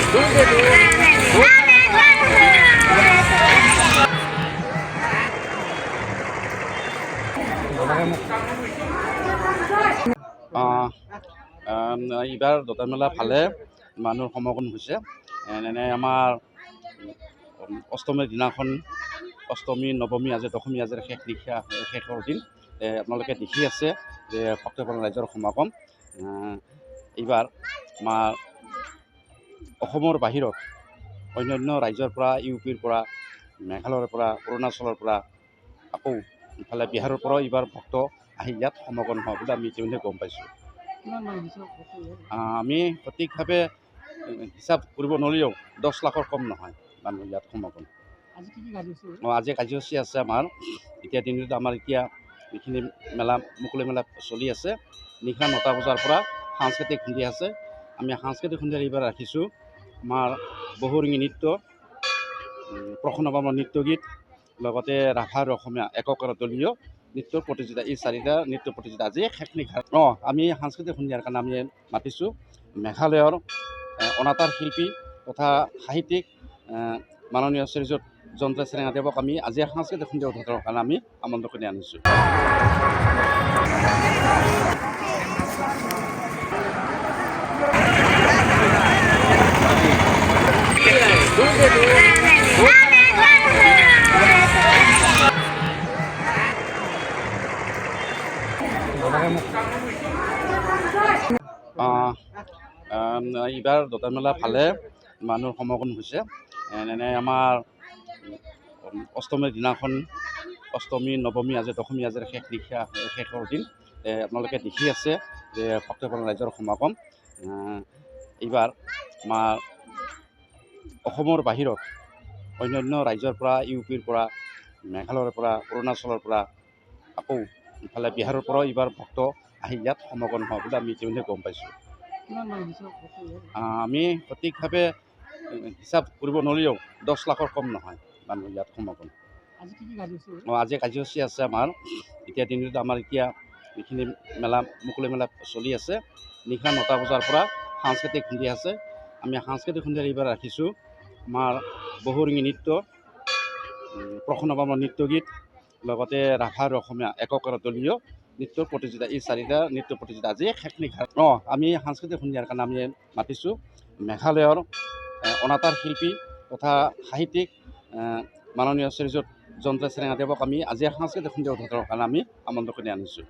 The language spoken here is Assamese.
এইবাৰ দতাৰ মেলা ভালে মানুহৰ সমাগম হৈছে। এনে আমাৰ অষ্টমীৰ দিনাখন অষ্টমী নৱমী আজি দশমী আজিৰ শেষৰ দিন আপোনালোকে দেখি আছে যে ভক্তপ্ৰাণ ৰাইজৰ সমাগম। এইবাৰ আমাৰ অসমৰ বাহিৰত অন্যান্য ৰাজ্যৰ পৰা ইউ.পিৰ পৰা মেঘালয়ৰ পৰা অৰুণাচলৰ পৰা আকৌ ইফালে বিহাৰৰ পৰাও এইবাৰ ভক্ত আহি ইয়াত সমাগম হোৱা বুলি আমি ইতিমধ্যে গম পাইছোঁ। আমি সঠিকভাৱে হিচাপ কৰিব নোৱাৰিলেও 10 লাখৰ কম নহয় মানুহ ইয়াত সমাগম। আজি কাৰ্যসূচী আছে আমাৰ এতিয়া দিনটোত আমাৰ এতিয়া এইখিনি মেলা মুকলি মেলা চলি আছে। নিশা 9টা বজাৰ পৰা সাংস্কৃতিক সন্ধিয়া আছে। আমি সাংস্কৃতিক সন্ধিয়াত এইবাৰ ৰাখিছোঁ আমাৰ বহুৰঙী নৃত্য, প্ৰসন্নবামৰ নৃত্য গীত, লগতে ৰাভা আৰু অসমীয়া একক আৰু দলীয় নৃত্যৰ প্ৰতিযোগিতা। এই 4টা নৃত্য প্ৰতিযোগিতা আজি শেষ নিশা। আমি সাংস্কৃতিক সন্ধিয়াৰ কাৰণে আমি মাতিছোঁ মেঘালয়ৰ অনাতাঁৰ শিল্পী তথা সাহিত্যিক মাননীয় শ্ৰীযুত জয়ন্ত চেৰেঙাদেৱক আমি আজি সাংস্কৃতিক সন্ধিয়া উদ্বোধনৰ কাৰণে আমি আমন্ত্ৰণ কৰি আনিছোঁ। এইবাৰ দতাৰ মেলা ভালে মানুহৰ সমাগম হৈছে। এনে আমাৰ অষ্টমীৰ দিনাখন অষ্টমী নৱমী আজি দশমী আজিৰ শেষৰ দিন আপোনালোকে দেখি আছে যে ভক্তপ্ৰাণ ৰাইজৰ সমাগম। এইবাৰ আমাৰ অসমৰ বাহিৰত অন্যান্য ৰাজ্যৰ পৰা ইউ.পিৰ পৰা মেঘালয়ৰ পৰা অৰুণাচলৰ পৰা আকৌ ইফালে বিহাৰৰ পৰাও এইবাৰ ভক্ত আহি ইয়াত সমাগম হোৱা বুলি আমি ইতিমধ্যে গম পাইছোঁ। আমি সঠিকভাৱে হিচাপ কৰিব নোৱাৰিলেও 10 লাখৰ কম নহয় মানুহ ইয়াত সমাগম। আজি কাৰ্যসূচী আছে আমাৰ এতিয়া দিনটোত আমাৰ এতিয়া এইখিনি মেলা মুকলি মেলা চলি আছে। নিশা 9টা বজাৰ পৰা সাংস্কৃতিক সন্ধিয়া আছে। আমি সাংস্কৃতিক সন্ধিয়াত এইবাৰ ৰাখিছোঁ আমাৰ বহুৰঙী নৃত্য, প্ৰসন্নবামৰ নৃত্য গীত, লগতে ৰাভা আৰু অসমীয়া একক আৰু দলীয় নৃত্যৰ প্ৰতিযোগিতা। এই 4টা নৃত্য প্ৰতিযোগিতা আজি শেষ নিশা। আমি সাংস্কৃতিক সন্ধিয়াৰ কাৰণে আমি মাতিছোঁ মেঘালয়ৰ অনাতাঁৰ শিল্পী তথা সাহিত্যিক মাননীয় শ্ৰীযুত জয়ন্ত চেৰেঙাদেৱক আমি আজি সাংস্কৃতিক সন্ধিয়া উদ্বোধনৰ কাৰণে আমি আমন্ত্ৰণ কৰি আনিছোঁ।